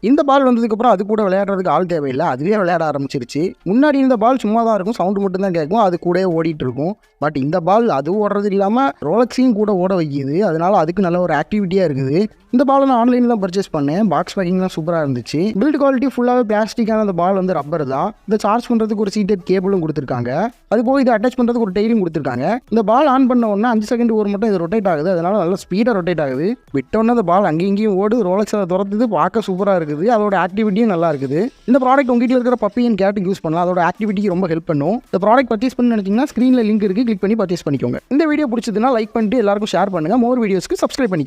இந்த பால் வந்ததுக்கப்புறம் அது கூட விளையாடுறதுக்கு ஆள் தேவையில்லை, அதுவே விளையாட ஆரம்பிச்சிருச்சு. முன்னாடி இந்த பால் சும்மா தான் இருக்கும், சவுண்டு மட்டும் தான் கேட்கும், அது கூட ஓடிட்டு இருக்கும். பட் இந்த பால் அதுவும் ஓடுறது இல்லாமல் ரோலக்ஸையும் கூட ஓட வைக்கிது. அதனால அதுக்கு நல்ல ஒரு ஆக்டிவிட்டியாக இருக்குது. இந்த பாலை நான் ஆன்லைனில் தான் பர்ச்சேஸ் பண்ணேன். பாக்ஸ் பேக்கிங்லாம் சூப்பராக இருந்துச்சு. பில்ட் குவாலிட்டி ஃபுல்லாகவே பிளாஸ்டிக்கான அந்த பால் வந்து ரப்பர் தான். இந்த சார்ஜ் பண்ணுறதுக்கு ஒரு சீட்டட் கேபிளும் கொடுத்துருக்காங்க. அது போக இதை அட்டாச் பண்ணுறதுக்கு ஒரு டெய்லியும் கொடுத்துருக்காங்க. இந்த பால் ஆன் பண்ண உடனே 5 செகண்ட் ஒரு மட்டும் இது ரொட்டேட் ஆகுது. அதனால நல்ல ஸ்பீடாக ரொட்டேட் ஆகுது. விட்டோன்னே அந்த பால் அங்கேயும் இங்கேயும் ஓடு, ரோலக்ஸ் அதை துரத்துது, பார்க்க சூப்பராக இருக்குது. அதோட ஆக்டிவிட்டியும் நல்லா இருக்குது. இந்த ப்ராடக்ட் உங்கள் வீட்டில் இருக்கிற பப்பி அண்ட் கேட்டுக்கு யூஸ் பண்ணலாம். அதோட ஆக்டிவிட்டிக்கு ரொம்ப ஹெல்ப் பண்ணும். இந்த ப்ராடக்ட் பர்ச்சேஸ் பண்ணி நினைச்சீங்கன்னா ஸ்க்ரீனில் லிங்க் இருக்குது, கிளிக் பண்ணி பர்ச்சேஸ் பண்ணிக்கோங்க. இந்த வீடியோ பிடிச்சதுன்னா லைக் பண்ணிட்டு எல்லாருக்கும் ஷேர் பண்ணுங்கள். மோர் வீடியோஸ்க்கு சப்ஸ்கிரைப் பண்ணிக்கோங்க.